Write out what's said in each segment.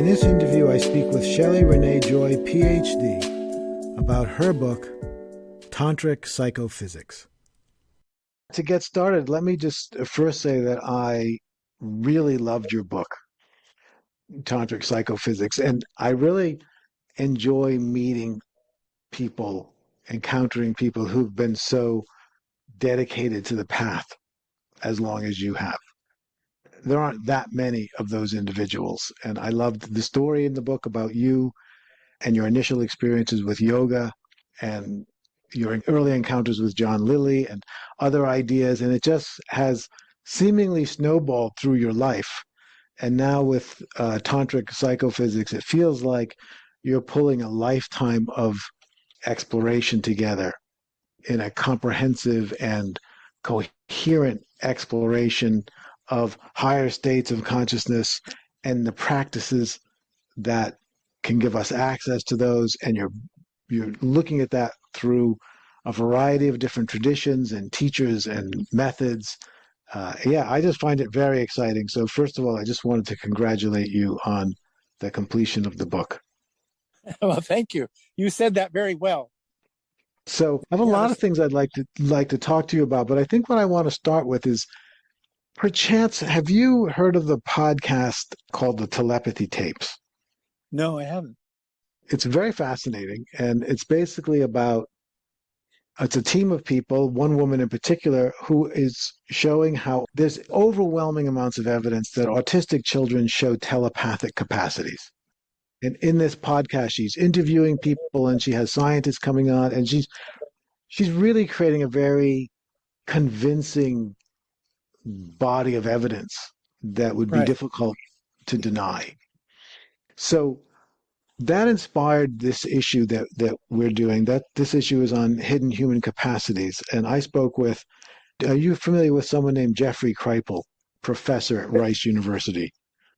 In this interview, I speak with Shelli Renée Joye, PhD, about her book, Tantric Psychophysics. To get started, let me just first say that I really loved your book, Tantric Psychophysics, and I really enjoy meeting people, encountering people who've been so dedicated to the path as long as you have. There aren't that many of those individuals. And I loved the story in the book about you and your initial experiences with yoga and your early encounters with John Lilly and other ideas. And it just has seemingly snowballed through your life. And now with Tantric Psychophysics, it feels like you're pulling a lifetime of exploration together in a comprehensive and coherent exploration of higher states of consciousness and the practices that can give us access to those. And you're looking at that through a variety of different traditions and teachers and methods. I just find it very exciting. So first of all, I just wanted to congratulate you on the completion of the book. Well, thank you. You said that very well. So I have a lot of things I'd like to talk to you about, but I think what I want to start with is, perchance, have you heard of the podcast called the Telepathy Tapes? No, I haven't. It's very fascinating, and it's basically it's a team of people, one woman in particular, who is showing how there's overwhelming amounts of evidence that autistic children show telepathic capacities. And in this podcast, she's interviewing people and she has scientists coming on, and she's really creating a very convincing body of evidence that would be difficult to deny. So that inspired this issue that we're doing. This issue is on hidden human capacities. And I spoke with, are you familiar with someone named Jeffrey Kripal, professor at Rice University?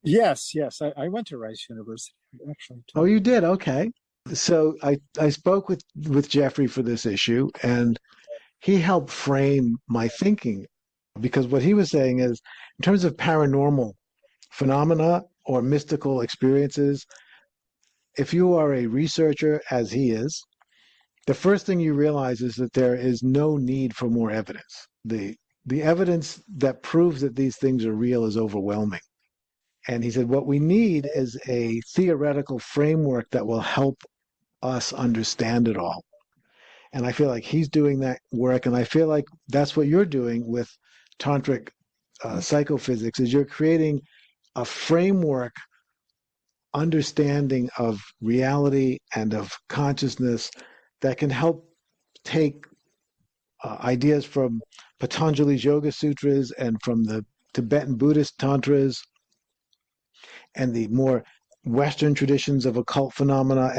Yes. I went to Rice University, actually. Oh, you did? Okay. So I spoke with Jeffrey for this issue, and he helped frame my thinking, because what he was saying is, in terms of paranormal phenomena or mystical experiences, if you are a researcher, as he is, the first thing you realize is that there is no need for more evidence. The evidence that proves that these things are real is overwhelming. And he said, what we need is a theoretical framework that will help us understand it all. And I feel like he's doing that work, and I feel like that's what you're doing with Tantric Psychophysics, is you're creating a framework understanding of reality and of consciousness that can help take ideas from Patanjali's Yoga Sutras and from the Tibetan Buddhist Tantras and the more Western traditions of occult phenomena,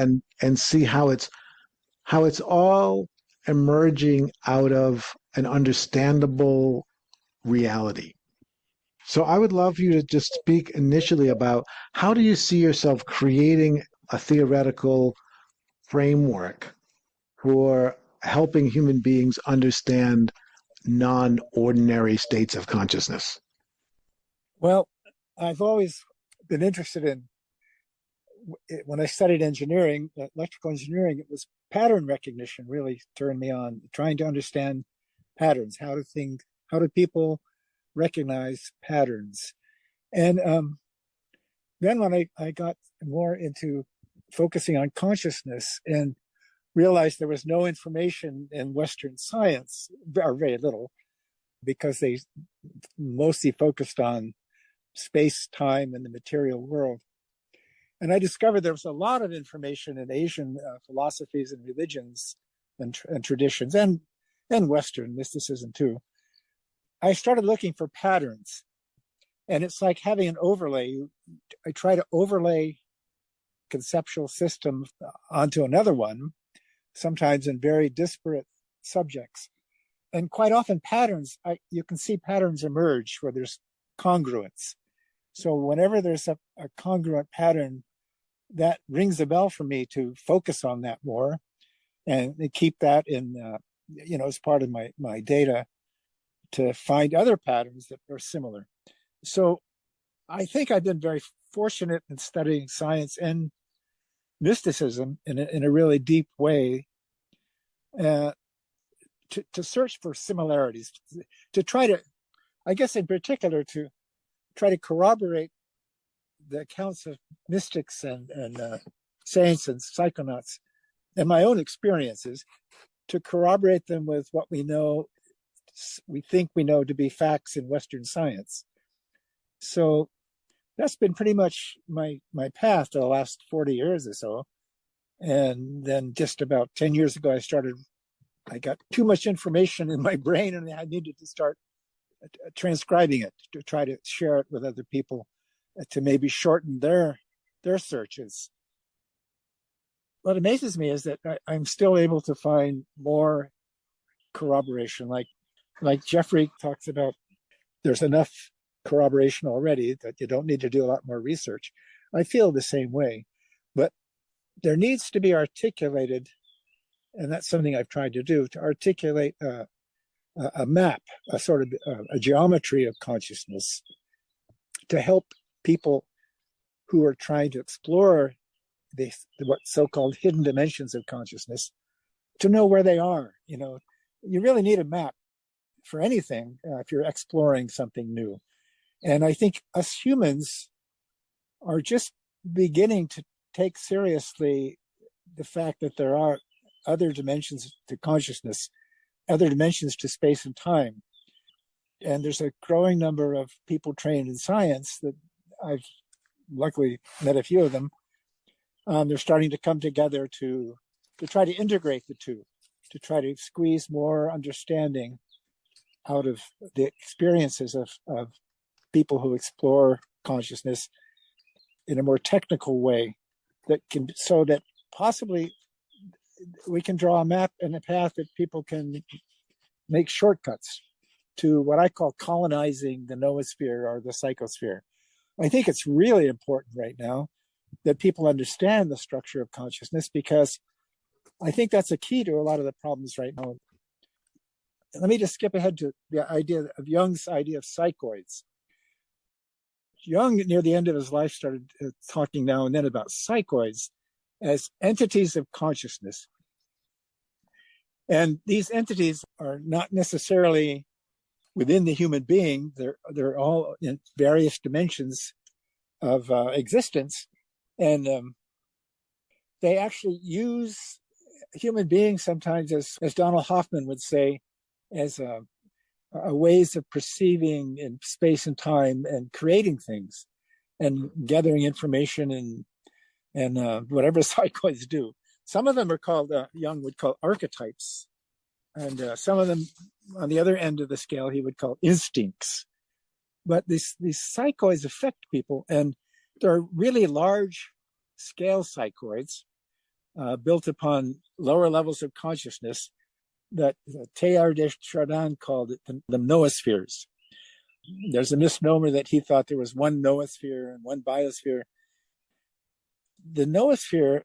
and see how it's all emerging out of an understandable reality. So I would love you to just speak initially about, how do you see yourself creating a theoretical framework for helping human beings understand non-ordinary states of consciousness? Well, I've always been interested in, when I studied engineering, electrical engineering, it was pattern recognition really turned me on, trying to understand patterns. How do people recognize patterns? And then when I got more into focusing on consciousness and realized there was no information in Western science, or very little, because they mostly focused on space, time, and the material world. And I discovered there was a lot of information in Asian philosophies and religions and traditions, and Western mysticism too. I started looking for patterns, and it's like having an overlay. I try to overlay conceptual system onto another one, sometimes in very disparate subjects. And quite often patterns, you can see patterns emerge where there's congruence. So whenever there's a congruent pattern, that rings a bell for me to focus on that more and keep that in, as part of my data, to find other patterns that are similar. So I think I've been very fortunate in studying science and mysticism in a really deep way, uh, to search for similarities, to try to, I guess in particular, to try to corroborate the accounts of mystics and saints and psychonauts and my own experiences, to corroborate them with what we think we know to be facts in Western science. So that's been pretty much my path for the last 40 years or so. And then just about 10 years ago, I got too much information in my brain and I needed to start transcribing it to try to share it with other people, to maybe shorten their searches. What amazes me is that I'm still able to find more corroboration. Like Jeffrey talks about, there's enough corroboration already that you don't need to do a lot more research. I feel the same way, but there needs to be articulated, and that's something I've tried to do, to articulate a map, a sort of a geometry of consciousness, to help people who are trying to explore what so-called hidden dimensions of consciousness, to know where they are. You really need a map for anything if you're exploring something new. And I think us humans are just beginning to take seriously the fact that there are other dimensions to consciousness, other dimensions to space and time. And there's a growing number of people trained in science that I've luckily met a few of them. They're starting to come together to try to integrate the two, to try to squeeze more understanding out of the experiences of people who explore consciousness in a more technical way, so that possibly we can draw a map and a path that people can make shortcuts to what I call colonizing the noosphere or the psychosphere. I think it's really important right now that people understand the structure of consciousness, because I think that's a key to a lot of the problems right now. Let me just skip ahead to the idea of Jung's idea of psychoids. Jung, near the end of his life, started talking now and then about psychoids as entities of consciousness. And these entities are not necessarily within the human being. They're all in various dimensions of existence. And they actually use human beings sometimes, as Donald Hoffman would say, as ways of perceiving in space and time and creating things and gathering information and whatever psychoids do. Some of them are called, Jung would call archetypes. And some of them, on the other end of the scale, he would call instincts. But these psychoids affect people, and they're really large scale psychoids built upon lower levels of consciousness that Teilhard de Chardin called it the noospheres. There's a misnomer that he thought there was one noosphere and one biosphere. The noosphere,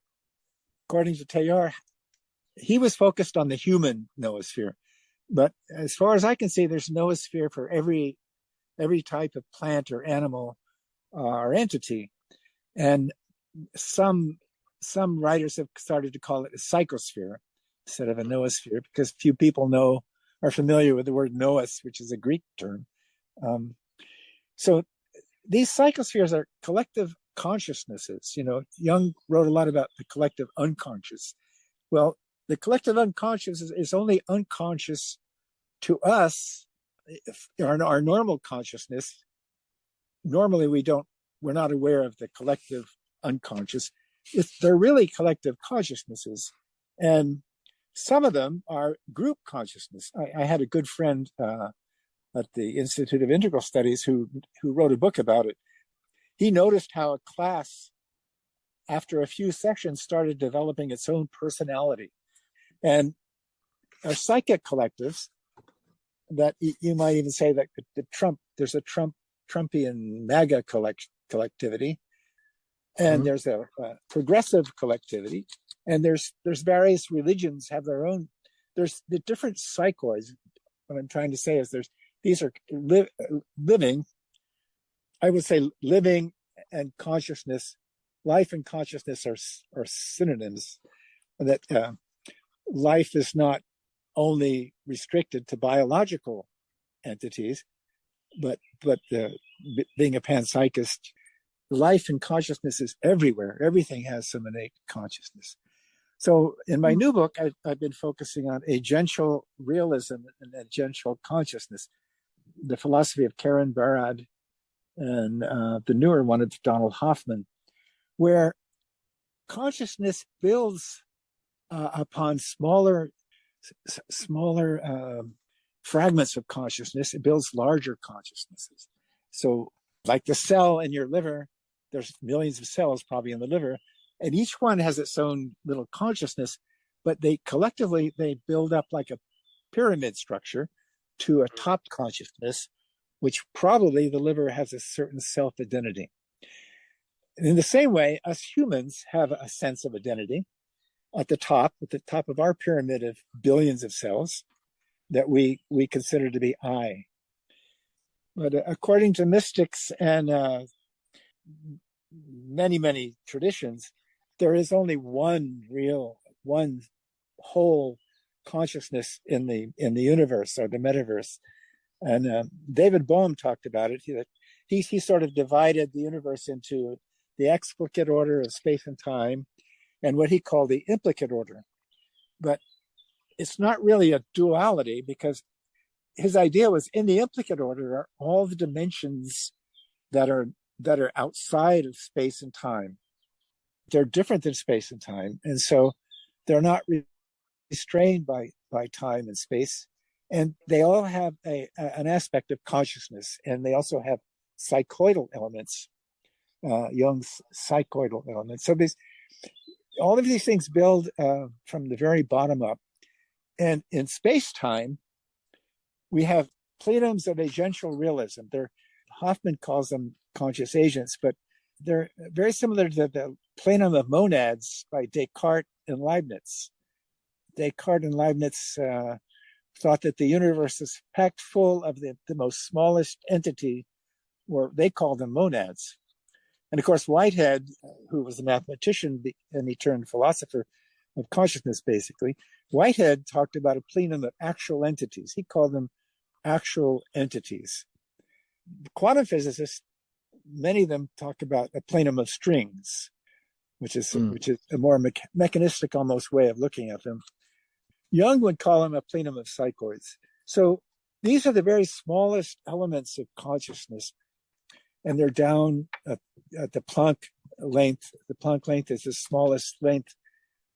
according to Teilhard, he was focused on the human noosphere. But as far as I can see, there's noosphere for every type of plant or animal or entity. And some writers have started to call it a psychosphere instead of a noosphere, because few people are familiar with the word nous, which is a Greek term. So these psychospheres are collective consciousnesses. Jung wrote a lot about the collective unconscious. Well, the collective unconscious is only unconscious to us. Our normal consciousness, normally we're not aware of the collective unconscious. They're really collective consciousnesses. And some of them are group consciousness. I had a good friend at the Institute of Integral Studies who wrote a book about it. He noticed how a class, after a few sessions, started developing its own personality. And our psychic collectives, that you might even say that there's a Trumpian MAGA collectivity, and there's a progressive collectivity, and there's various religions have their own. There's the different psychoids. What I'm trying to say is these are living I would say living and consciousness, life and consciousness are synonyms. That life is not only restricted to biological entities, but being a panpsychist, life and consciousness is everywhere. Everything has some innate consciousness. So in my new book, I've been focusing on agential realism and agential consciousness, the philosophy of Karen Barad, and the newer one of Donald Hoffman, where consciousness builds upon smaller fragments of consciousness. It builds larger consciousnesses. So like the cell in your liver, there's millions of cells probably in the liver, and each one has its own little consciousness, but they collectively, they build up like a pyramid structure to a top consciousness, which probably the liver has a certain self-identity. And in the same way, us humans have a sense of identity at the top of our pyramid of billions of cells that we consider to be I. But according to mystics and many traditions, there is only one whole consciousness in the universe or the metaverse. And David Bohm talked about it. He sort of divided the universe into the explicate order of space and time and what he called the implicate order. But it's not really a duality, because his idea was in the implicate order are all the dimensions that are outside of space and time. They're different than space and time, and so they're not restrained by time and space. And they all have an aspect of consciousness, and they also have psychoidal elements, Jung's psychoidal elements. So all of these things build from the very bottom up. And in space-time, we have plenums of agential realism. Hoffman calls them conscious agents, but they're very similar to the plenum of monads by Descartes and Leibniz. Descartes and Leibniz thought that the universe is packed full of the most smallest entity, or they called them monads. And of course, Whitehead, who was a mathematician and he turned philosopher of consciousness, basically, Whitehead talked about a plenum of actual entities. He called them actual entities. Quantum physicists, many of them talk about a plenum of strings, which is a more mechanistic almost way of looking at them. Jung would call them a plenum of psychoids. So these are the very smallest elements of consciousness, and they're down at the Planck length. The Planck length is the smallest length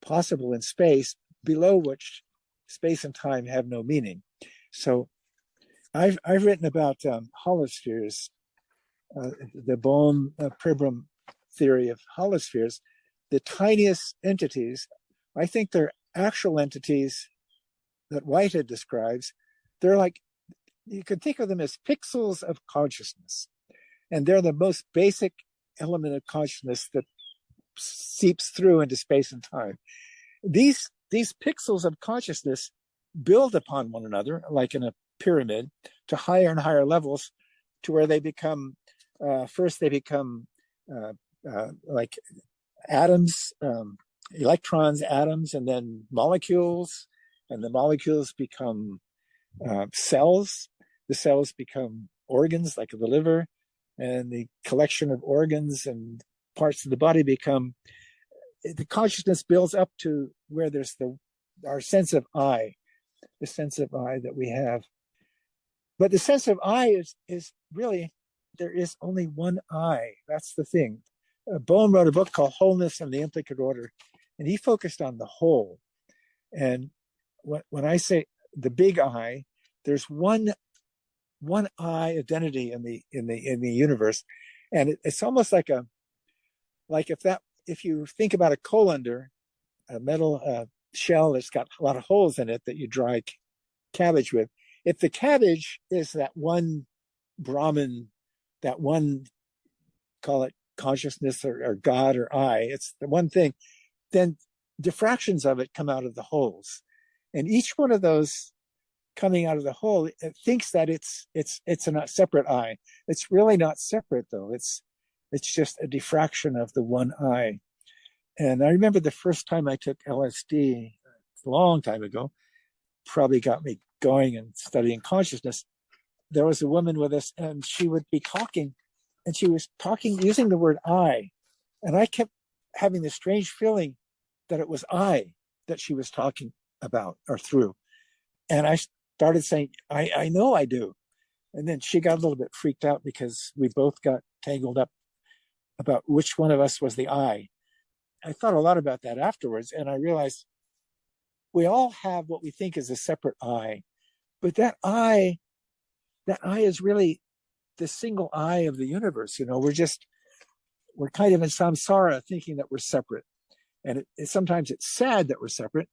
possible in space, below which space and time have no meaning. So I've written about holospheres, the Bohm-Pribram theory of holospheres. The tiniest entities, I think they're actual entities that Whitehead describes. They're like, you could think of them as pixels of consciousness. And they're the most basic element of consciousness that seeps through into space and time. These pixels of consciousness build upon one another, like in a pyramid, to higher and higher levels, to where they become, first they become like atoms, electrons, atoms, and then molecules, and the molecules become cells. The cells become organs, like the liver, and the collection of organs and parts of the body become, the consciousness builds up to where there's our sense of I, the sense of I that we have. But the sense of I is really, there is only one I. That's the thing. Bohm wrote a book called Wholeness and the Implicate Order, and he focused on the whole. And when I say the big I, there's one I identity in the universe, and it's almost like if you think about a colander, a metal shell that's got a lot of holes in it that you dry cabbage with. If the cabbage is that one Brahman, that one, call it consciousness or God or I, it's the one thing, then diffractions of it come out of the holes. And each one of those coming out of the whole, it thinks that it's a separate I. It's really not separate though. It's just a diffraction of the one I. And I remember the first time I took LSD, a long time ago, probably got me going and studying consciousness. There was a woman with us, and she would be talking, and she was talking using the word I. And I kept having this strange feeling that it was I that she was talking about or through. And I started saying, I know I do. And then she got a little bit freaked out because we both got tangled up about which one of us was the I. I thought a lot about that afterwards, and I realized we all have what we think is a separate I, but that I is really the single I of the universe. You know, we're kind of in samsara thinking that we're separate. And sometimes it's sad that we're separate,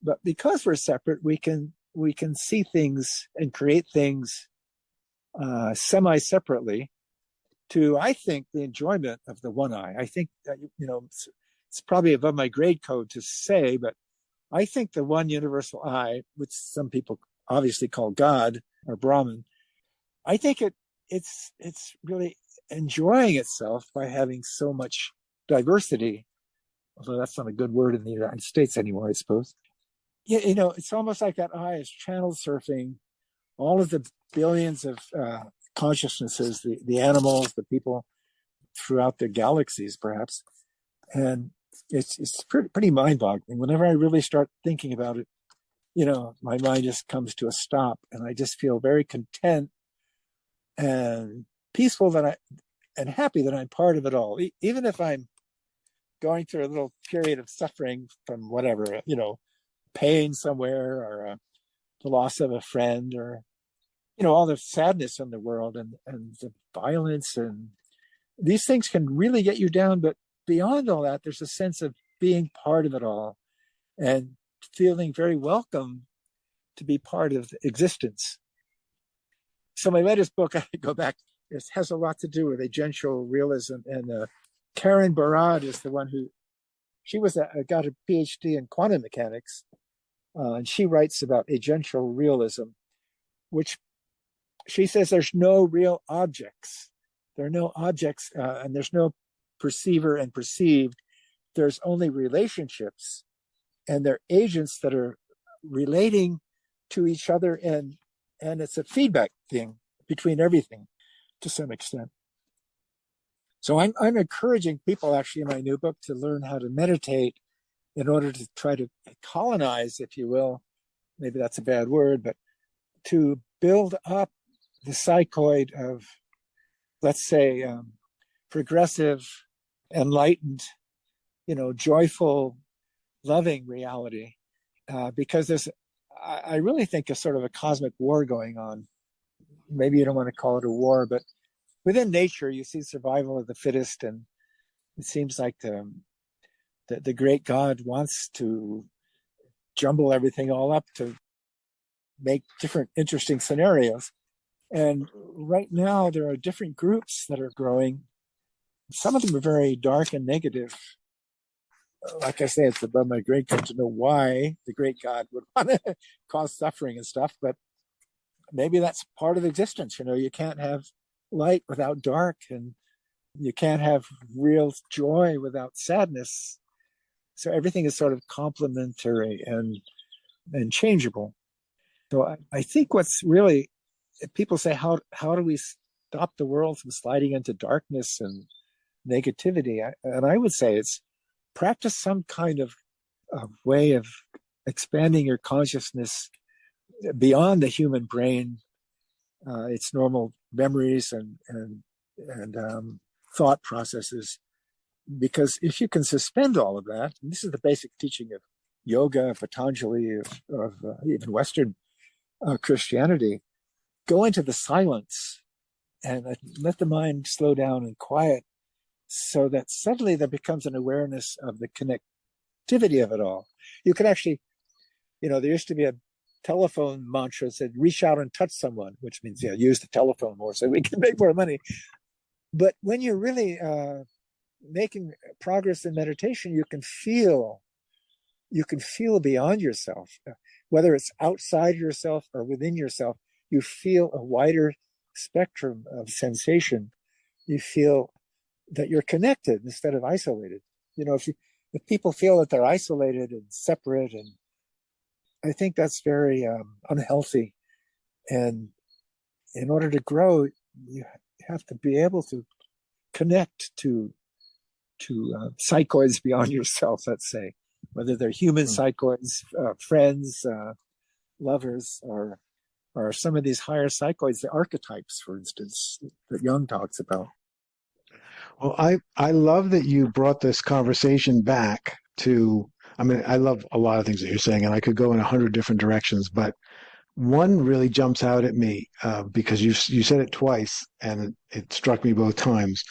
but because we're separate, we can see things and create things semi-separately to, I think, the enjoyment of the one I. I think that, you know, it's probably above my grade code to say, but I think the one universal I, which some people obviously call God or Brahman, I think it's really enjoying itself by having so much diversity. Although that's not a good word in the United States anymore, I suppose. Yeah, you know, it's almost like that I is channel surfing all of the billions of consciousnesses, the animals, the people throughout the galaxies, perhaps. And it's pretty mind-boggling. Whenever I really start thinking about it, you know, my mind just comes to a stop, and I just feel very content and peaceful and happy that I'm part of it all. Even if I'm going through a little period of suffering from whatever, you know, pain somewhere, or the loss of a friend, or, you know, all the sadness in the world and the violence, and these things can really get you down. But beyond all that, there's a sense of being part of it all and feeling very welcome to be part of existence. So my latest book, I go back, it has a lot to do with agential realism. And Karen Barad is the one who, she was got a PhD in quantum mechanics, and she writes about agential realism, which she says there's no real objects. There are no objects, and there's no perceiver and perceived. There's only relationships, and they're agents that are relating to each other, and it's a feedback thing between everything to some extent. So I'm encouraging people actually in my new book to learn how to meditate in order to try to colonize, if you will, maybe that's a bad word, but to build up the psychoid of, let's say, progressive, enlightened, you know, joyful, loving reality, because I really think, a sort of a cosmic war going on. Maybe you don't want to call it a war, but within nature, you see survival of the fittest, and it seems like the great God wants to jumble everything all up to make different interesting scenarios. And right now, there are different groups that are growing. Some of them are very dark and negative. Like I say, it's above my grade code to know why the great God would want to cause suffering and stuff, but maybe that's part of existence. You know, you can't have light without dark, and you can't have real joy without sadness. So everything is sort of complementary and changeable. So I think what's really, people say, how do we stop the world from sliding into darkness and negativity? And I would say it's practice some kind of way of expanding your consciousness beyond the human brain, its normal memories and thought processes. Because if you can suspend all of that, and this is the basic teaching of yoga, Patanjali, of even Western Christianity, go into the silence and let the mind slow down and quiet, so that suddenly there becomes an awareness of the connectivity of it all. You can actually, you know, there used to be a telephone mantra that said, reach out and touch someone, which means, yeah, use the telephone more so we can make more money. But when you're really making progress in meditation, you can feel you can feel beyond yourself, whether it's outside yourself or within yourself. You feel a wider spectrum of sensation. You feel that you're connected instead of isolated. If people feel that they're isolated and separate, and I think that's very unhealthy. And in order to grow, you have to be able to connect to psychoids beyond yourself, let's say, whether they're human psychoids, friends, lovers, or some of these higher psychoids, the archetypes, for instance, that Jung talks about. Well, I love that you brought this conversation back to, I mean, I love a lot of things that you're saying, and I could go in 100 different directions, but one really jumps out at me because you said it twice, and it struck me both times.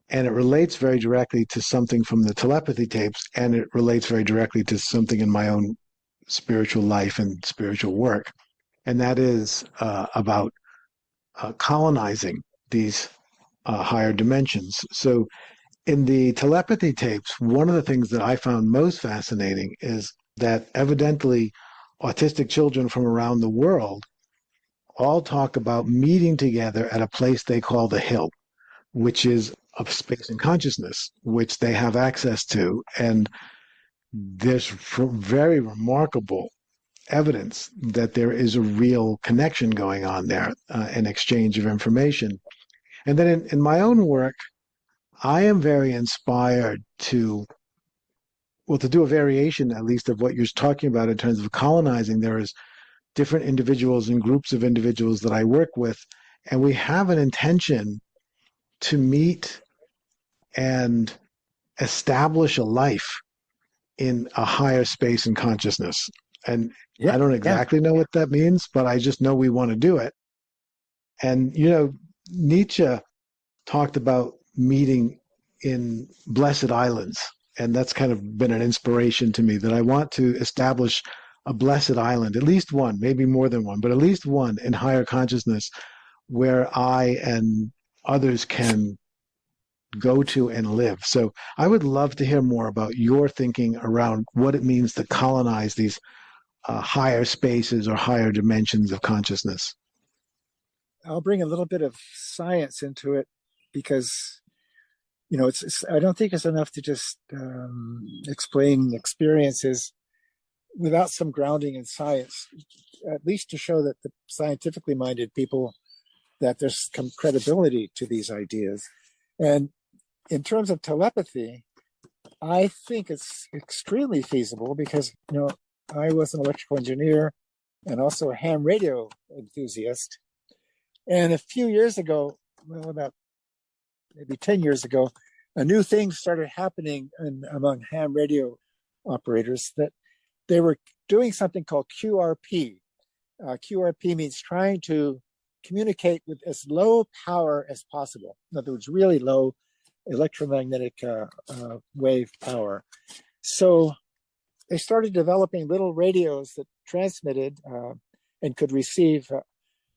And it relates very directly to something from the telepathy tapes, and it relates very directly to something in my own spiritual life and spiritual work. And that is about colonizing these higher dimensions. So in the telepathy tapes, one of the things that I found most fascinating is that evidently autistic children from around the world all talk about meeting together at a place they call the Hill, which is of space and consciousness, which they have access to. And there's very remarkable evidence that there is a real connection going on there, an exchange of information. And then in my own work, I am very inspired to do a variation, at least, of what you're talking about in terms of colonizing. There is different individuals and groups of individuals that I work with, and we have an intention to meet and establish a life in a higher space and consciousness. And I don't exactly know what that means, but I just know we want to do it. And, Nietzsche talked about meeting in blessed islands. And that's kind of been an inspiration to me, that I want to establish a blessed island, at least one, maybe more than one, but at least one in higher consciousness where I and others can go to and live. So I would love to hear more about your thinking around what it means to colonize these higher spaces or higher dimensions of consciousness. I'll bring a little bit of science into it because, I don't think it's enough to just explain experiences without some grounding in science, at least to show that the scientifically minded people, that there's some credibility to these ideas. And in terms of telepathy, I think it's extremely feasible because, I was an electrical engineer and also a ham radio enthusiast. And a few years ago, about maybe 10 years ago, a new thing started happening among ham radio operators, that they were doing something called QRP. QRP means trying to communicate with as low power as possible. In other words, really low electromagnetic wave power. So they started developing little radios that transmitted and could receive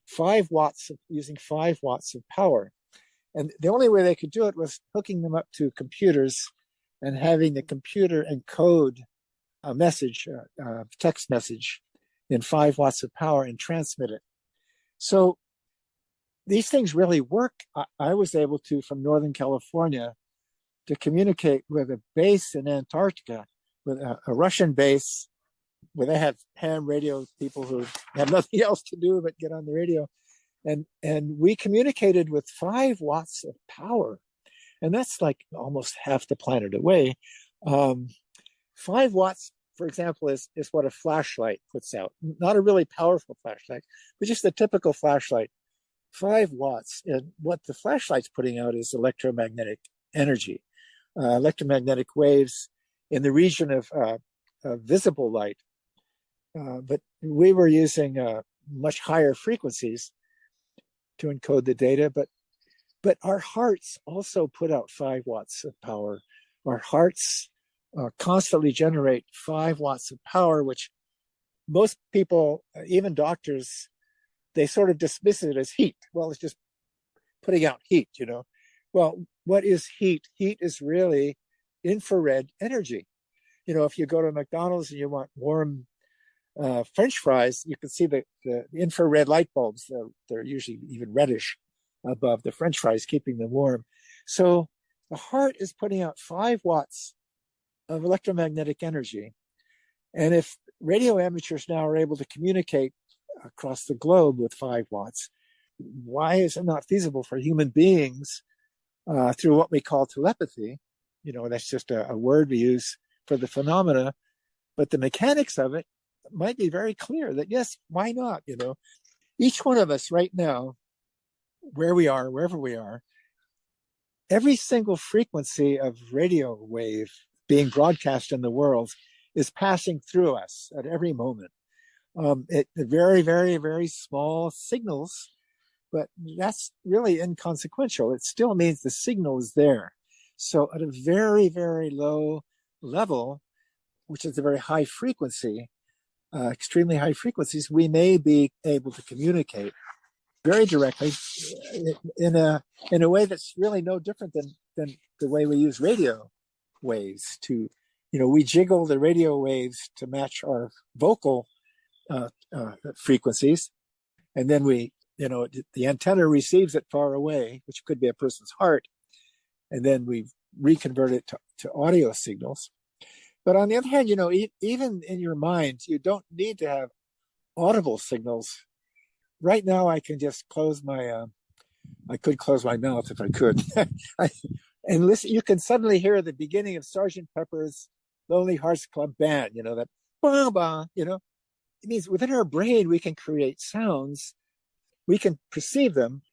5 watts using 5 watts of power. And the only way they could do it was hooking them up to computers and having the computer encode a message, text message, in 5 watts of power and transmit it. So these things really work. I was able to, from Northern California, to communicate with a base in Antarctica, with a Russian base, where they have ham radio people who have nothing else to do but get on the radio. And we communicated with 5 watts of power. And that's like almost half the planet away. 5 watts, for example, is what a flashlight puts out. Not a really powerful flashlight, but just a typical flashlight. 5 watts. And what the flashlight's putting out is electromagnetic energy, electromagnetic waves in the region of visible light. But we were using much higher frequencies to encode the data. But our hearts also put out 5 watts of power. Our hearts constantly generate 5 watts of power, which most people, even doctors, they sort of dismiss it as heat. Well, it's just putting out heat, Well, what is heat? Heat is really infrared energy. if you go to McDonald's and you want warm French fries, you can see the infrared light bulbs. They're usually even reddish above the French fries, keeping them warm. So the heart is putting out 5 watts of electromagnetic energy. And if radio amateurs now are able to communicate across the globe with 5 watts, why is it not feasible for human beings through what we call telepathy? That's just a word we use for the phenomena, but the mechanics of it might be very clear that yes, why not? Each one of us right now, where we are, wherever we are, every single frequency of radio wave being broadcast in the world is passing through us at every moment. Very, very, very small signals, but that's really inconsequential. It still means the signal is there. So at a very, very low level, which is a very high frequency, extremely high frequencies, we may be able to communicate very directly in a way that's really no different than the way we use radio waves to, we jiggle the radio waves to match our vocal frequencies. And then the antenna receives it far away, which could be a person's heart. And then we reconvert it to audio signals. But on the other hand, even in your mind, you don't need to have audible signals. Right now, I can just I could close my mouth if I could. And listen, you can suddenly hear the beginning of Sergeant Pepper's Lonely Hearts Club Band, that ba ba, it means within our brain, we can create sounds, we can perceive them,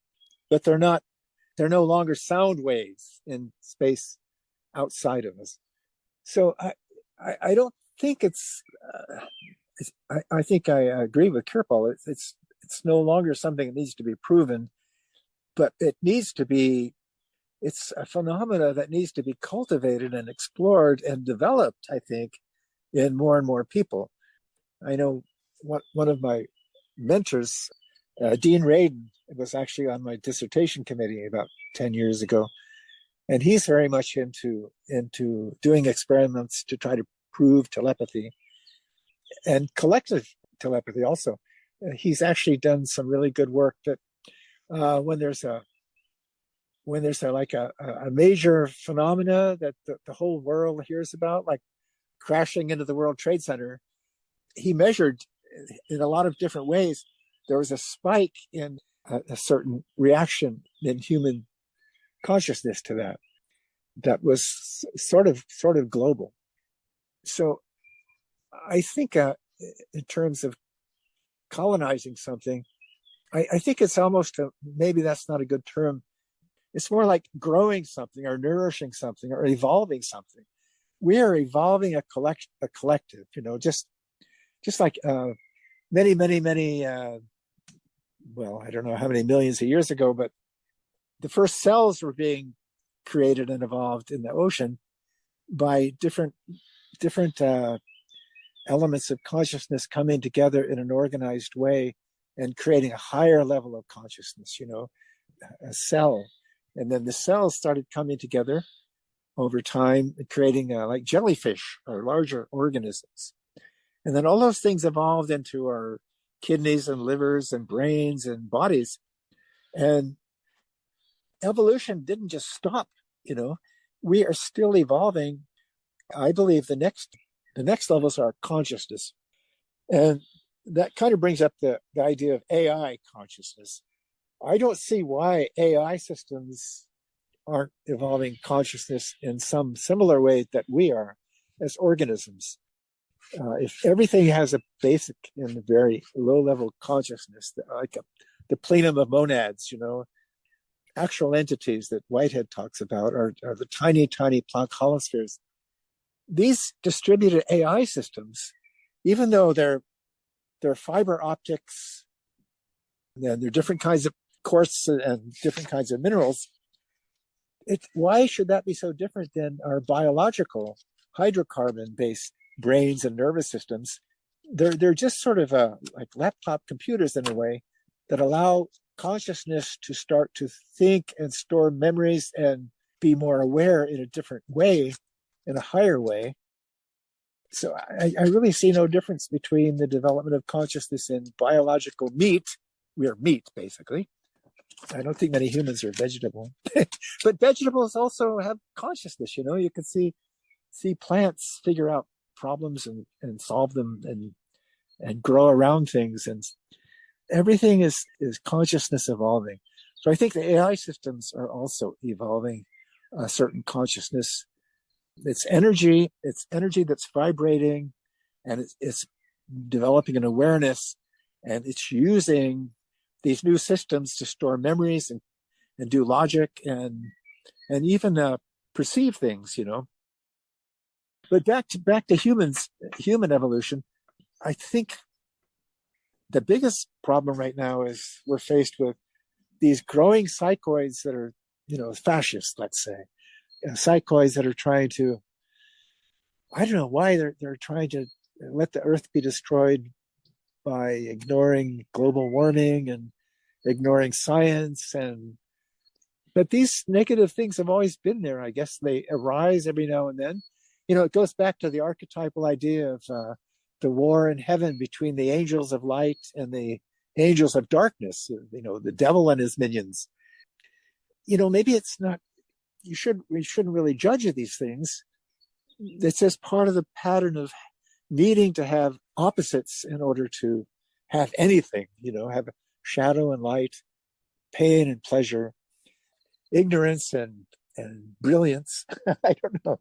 but they're no longer sound waves in space outside of us. So I don't think I think I agree with Kirpal. It's no longer something that needs to be proven, but it's a phenomena that needs to be cultivated and explored and developed, I think, in more and more people. I know one of my mentors, Dean Radin, was actually on my dissertation committee about 10 years ago. And he's very much into doing experiments to try to prove telepathy and collective telepathy also. He's actually done some really good work that when there's a major phenomena that the whole world hears about, like crashing into the World Trade Center, he measured in a lot of different ways. There was a spike in a certain reaction in human consciousness to that was sort of global. So I think in terms of colonizing something, I think it's almost maybe that's not a good term. It's more like growing something or nourishing something or evolving something. We are evolving a collective, just like many, well, I don't know how many millions of years ago, but the first cells were being created and evolved in the ocean by different elements of consciousness coming together in an organized way and creating a higher level of consciousness, a cell. And then the cells started coming together over time, creating like jellyfish or larger organisms. And then all those things evolved into our kidneys and livers and brains and bodies. And evolution didn't just stop, we are still evolving. I believe the next levels are consciousness. And that kind of brings up the idea of AI consciousness. I don't see why AI systems aren't evolving consciousness in some similar way that we are as organisms. If everything has a basic and very low level consciousness, like the plenum of monads, actual entities that Whitehead talks about are the tiny, tiny Planck holospheres. These distributed AI systems, even though they're fiber optics, and they're different kinds of quartz and different kinds of minerals, why should that be so different than our biological hydrocarbon-based brains and nervous systems? They're just sort of like laptop computers in a way that allow consciousness to start to think and store memories and be more aware in a different way, in a higher way. So I really see no difference between the development of consciousness in biological meat. We are meat, basically. I don't think many humans are vegetable, but vegetables also have consciousness. You can see plants figure out problems and solve them and grow around things, and everything is consciousness evolving. So I think the AI systems are also evolving a certain consciousness. It's energy that's vibrating, and it's developing an awareness, and it's using these new systems to store memories and do logic and even perceive things. But back to human evolution. I think the biggest problem right now is we're faced with these growing psychoids that are, fascist, let's say, psychoids that are trying to, I don't know why they're trying to let the earth be destroyed by ignoring global warming and ignoring science. But these negative things have always been there. I guess they arise every now and then. It goes back to the archetypal idea of the war in heaven between the angels of light and the angels of darkness, the devil and his minions. Maybe it's not, we shouldn't really judge these things. It's just part of the pattern of needing to have opposites in order to have anything, have shadow and light, pain and pleasure, ignorance and brilliance. I don't know.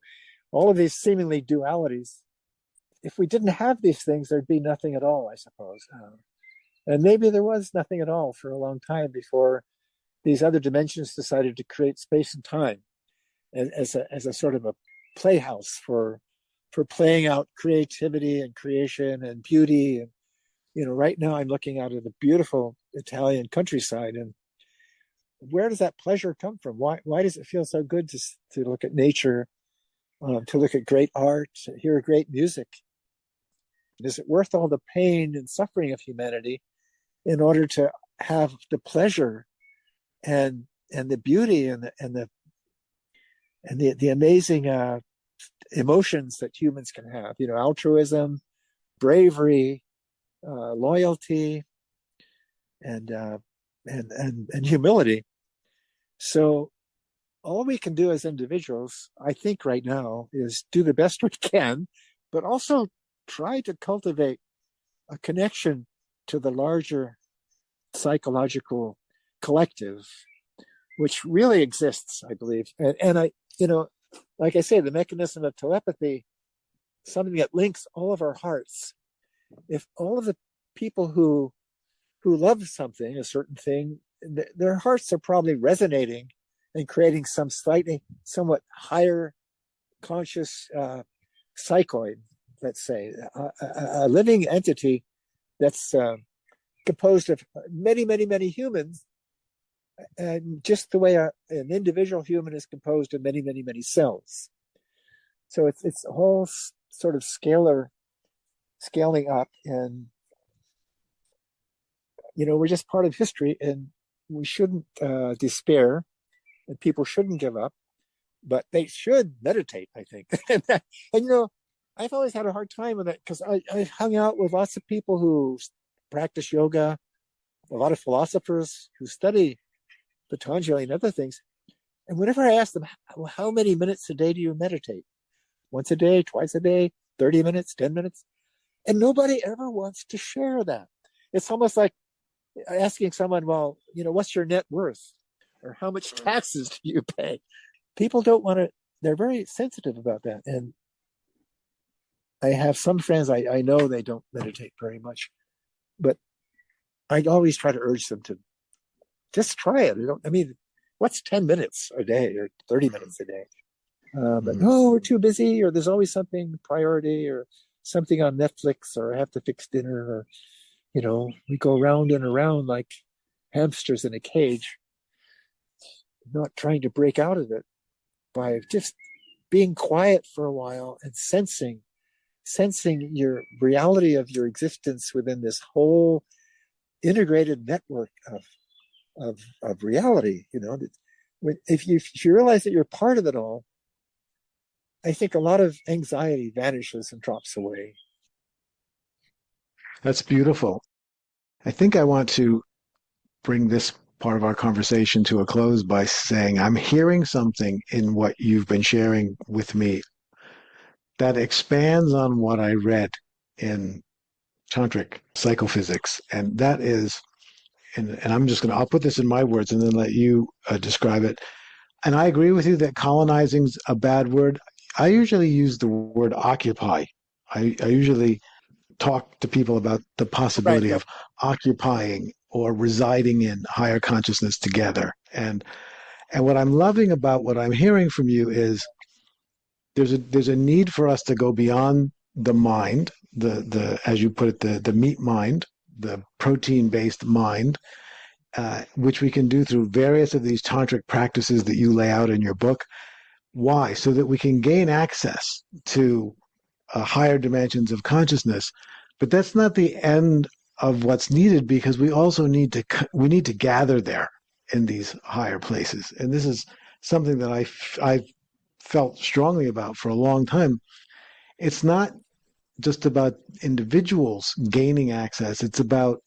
All of these seemingly dualities. If we didn't have these things, there'd be nothing at all, I suppose. And maybe there was nothing at all for a long time before these other dimensions decided to create space and time as a sort of a playhouse for playing out creativity and creation and beauty. And right now I'm looking out at the beautiful Italian countryside, and where does that pleasure come from? Why does it feel so good to look at nature, to look at great art, to hear great music? Is it worth all the pain and suffering of humanity in order to have the pleasure and the beauty and the amazing emotions that humans can have? Altruism, bravery, loyalty, and humility. So all we can do as individuals, I think right now, is do the best we can, but also try to cultivate a connection to the larger psychological collective, which really exists, I believe. And I, like I say, the mechanism of telepathy, something that links all of our hearts. If all of the people who love something, a certain thing, their hearts are probably resonating and creating some somewhat higher conscious psychoid, let's say, a living entity that's composed of many, many, many humans, and just the way an individual human is composed of many, many, many cells. So it's a whole sort of scaling up, and we're just part of history, and we shouldn't despair, and people shouldn't give up, but they should meditate, I think. and I've always had a hard time with it because I hung out with lots of people who practice yoga, a lot of philosophers who study Patanjali and other things. And whenever I ask them, how many minutes a day do you meditate? Once a day, twice a day, 30 minutes, 10 minutes? And nobody ever wants to share that. It's almost like asking someone, well, what's your net worth? Or how much taxes do you pay? People don't want to, they're very sensitive about that. And I have some friends, I know they don't meditate very much, but I always try to urge them to just try it. What's 10 minutes a day or 30 minutes a day? But no, we're too busy, or there's always something priority, or something on Netflix, or I have to fix dinner, or, we go round and around like hamsters in a cage, not trying to break out of it by just being quiet for a while and sensing your reality of your existence within this whole integrated network of reality. If you realize that you're part of it all, I think a lot of anxiety vanishes and drops away. That's beautiful. I think I want to bring this part of our conversation to a close by saying I'm hearing something in what you've been sharing with me that expands on what I read in tantric psychophysics. And that is, and I'm just going to, I'll put this in my words and then let you describe it. And I agree with you that colonizing's a bad word. I usually use the word occupy. I usually talk to people about the Right. possibility of occupying or residing in higher consciousness together. And what I'm loving about what I'm hearing from you is there's a need for us to go beyond the mind, the as you put it, the meat mind, the protein based mind, which we can do through various of these tantric practices that you lay out in your book. Why? So that we can gain access to higher dimensions of consciousness. But that's not the end of what's needed, because we need to gather there in these higher places. And this is something that I've felt strongly about for a long time. It's not just about individuals gaining access. It's about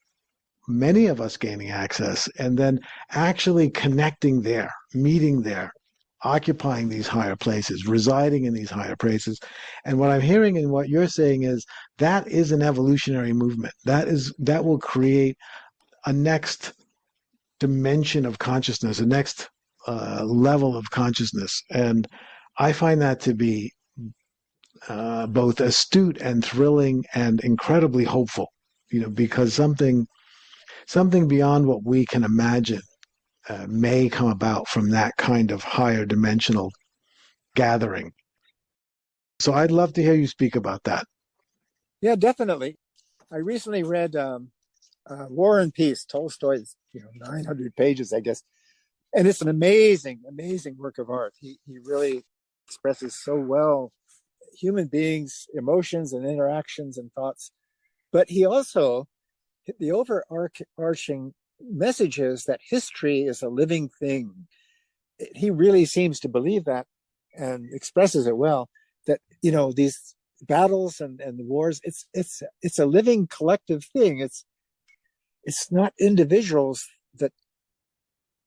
many of us gaining access and then actually connecting there, meeting there, occupying these higher places, residing in these higher places. And what I'm hearing and what you're saying is that is an evolutionary movement. That will create a next dimension of consciousness, a next level of consciousness. And I find that to be both astute and thrilling and incredibly hopeful, because something beyond what we can imagine may come about from that kind of higher dimensional gathering. So I'd love to hear you speak about that. Yeah, definitely. I recently read War and Peace, Tolstoy's, 900 pages, I guess. And it's an amazing, amazing work of art. He really expresses so well human beings' emotions and interactions and thoughts. But he also, the overarching message is that history is a living thing. He really seems to believe that and expresses it well, that, these battles and the wars, it's a living collective thing. It's not individuals that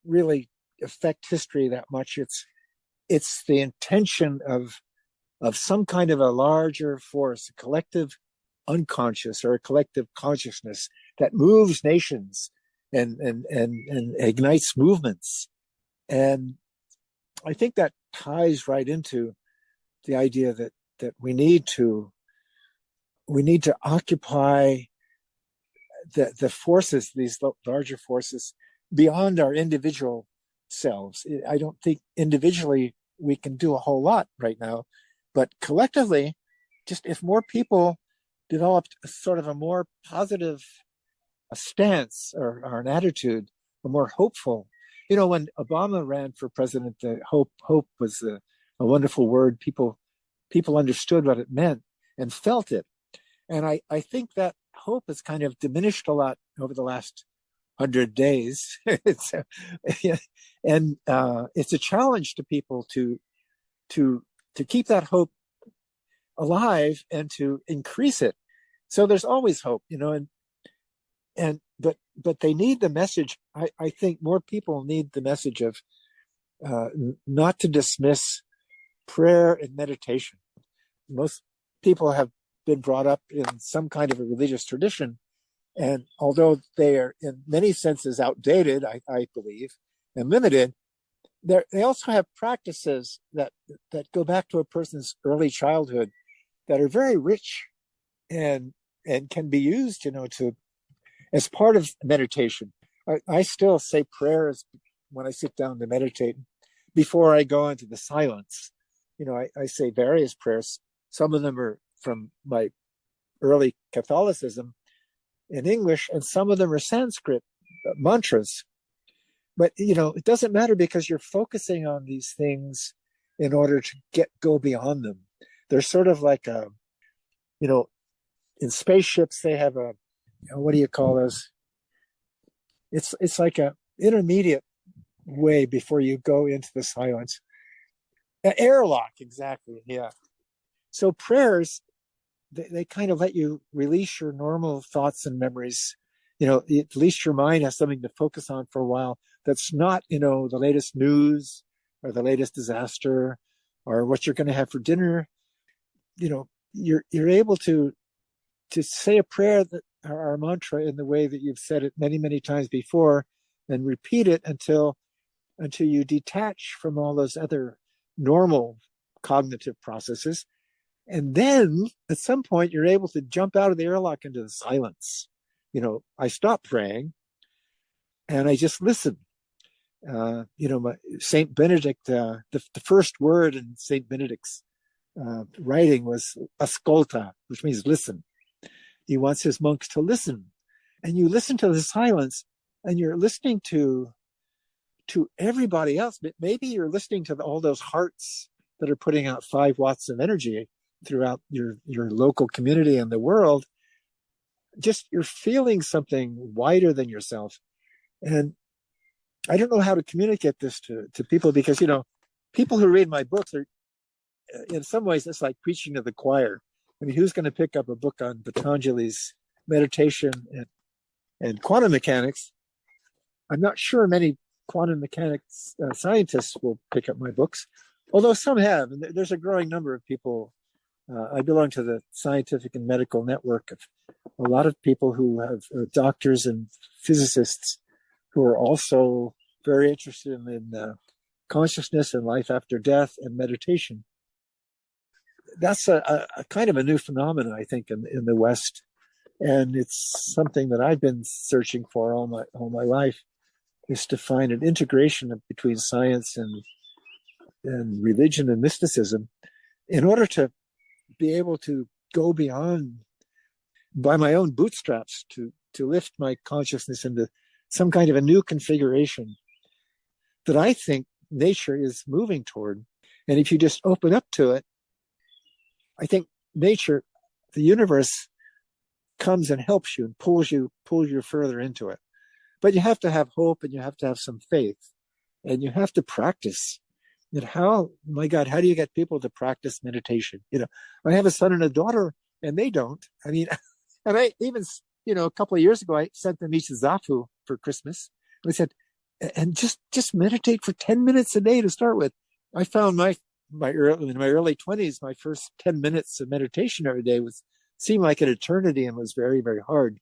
really affect history that much. It's the intention of some kind of a larger force, a collective unconscious or a collective consciousness that moves nations and ignites movements. And I think that ties right into the idea that we need to occupy the forces, these larger forces, beyond our individual selves. I don't think individually we can do a whole lot right now, but collectively, just if more people developed a sort of a more positive stance or an attitude, a more hopeful. When Obama ran for president, the hope was a wonderful word. People understood what it meant and felt it. And I think that hope has kind of diminished a lot over the last 100 days. And it's a challenge to people to keep that hope alive and to increase it. So there's always hope, but they need the message. I think more people need the message of not to dismiss prayer and meditation. Most people have been brought up in some kind of a religious tradition, and although they are in many senses outdated, I believe, and limited, they also have practices that go back to a person's early childhood that are very rich and can be used, to as part of meditation. I still say prayers when I sit down to meditate. Before I go into the silence, I say various prayers. Some of them are from my early Catholicism in English, and some of them are Sanskrit mantras. But, it doesn't matter, because you're focusing on these things in order to go beyond them. They're sort of like in spaceships, they have what do you call those? It's like a intermediate way before you go into the silence. Airlock, exactly. Yeah. So prayers, they kind of let you release your normal thoughts and memories. At least your mind has something to focus on for a while. That's not, the latest news or the latest disaster or what you're going to have for dinner. You're able to say a prayer that our mantra in the way that you've said it many, many times before, and repeat it until you detach from all those other normal cognitive processes. And then at some point, you're able to jump out of the airlock into the silence. I stop praying and I just listen. Saint Benedict, the first word in Saint Benedict's writing was ascolta, which means listen. He wants his monks to listen. And you listen to the silence and you're listening to everybody else. But maybe you're listening to all those hearts that are putting out 5 watts of energy throughout your local community and the world. Just you're feeling something wider than yourself. And I don't know how to communicate this to people because, people who read my books are, in some ways, it's like preaching to the choir. I mean, who's going to pick up a book on Patanjali's meditation and quantum mechanics? I'm not sure many quantum mechanics scientists will pick up my books, although some have. And there's a growing number of people. I belong to the scientific and medical network of a lot of people who have doctors and physicists who are also very interested in consciousness and life after death and meditation. That's a kind of a new phenomenon, I think, in the West, and it's something that I've been searching for all my life, is to find an integration between science and religion and mysticism, in order to be able to go beyond by my own bootstraps to lift my consciousness into some kind of a new configuration that I think nature is moving toward. And if you just open up to it, I think nature, the universe, comes and helps you and pulls you further into it. But you have to have hope and you have to have some faith and you have to practice. And my God, how do you get people to practice meditation? I have a son and a daughter and they don't. I mean, and I even, a couple of years ago, I sent them each zafu for Christmas. And I said, and just meditate for 10 minutes a day to start with. I found in my early 20s, my first 10 minutes of meditation every day seemed like an eternity and was very, very hard.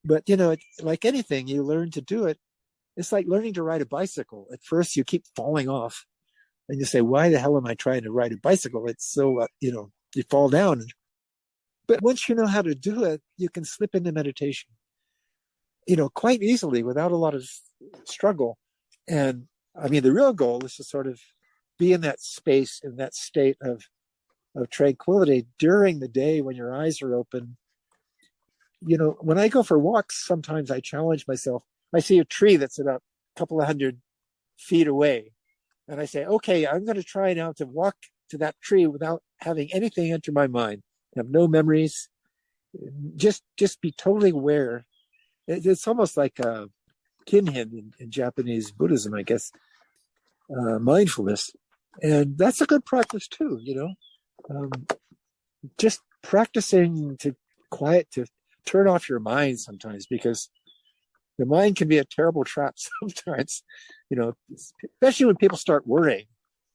But, like anything, you learn to do it. It's like learning to ride a bicycle. At first, you keep falling off and you say, why the hell am I trying to ride a bicycle? It's so, you fall down. But once you know how to do it, you can slip into meditation, quite easily without a lot of struggle. And I mean, the real goal is to sort of be in that space, in that state of tranquility during the day when your eyes are open. When I go for walks, sometimes I challenge myself. I see a tree that's about a couple of 100 feet away. And I say, okay, I'm going to try now to walk to that tree without having anything enter my mind. Have no memories. Just be totally aware. It's almost like kinhin in Japanese Buddhism, I guess, mindfulness. And that's a good practice too, just practicing to turn off your mind sometimes, because the mind can be a terrible trap sometimes, especially when people start worrying.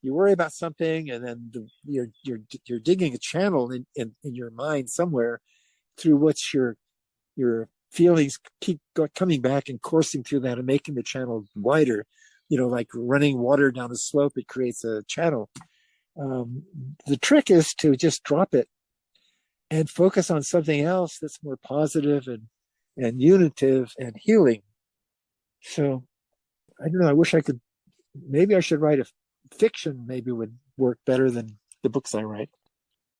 You worry about something and then you're digging a channel in your mind somewhere through which your feelings keep coming back and coursing through that and making the channel wider. Like running water down a slope, it creates a channel. The trick is to just drop it and focus on something else that's more positive and unitive and healing. So I don't know. I wish maybe I should write a fiction, maybe would work better than the books I write.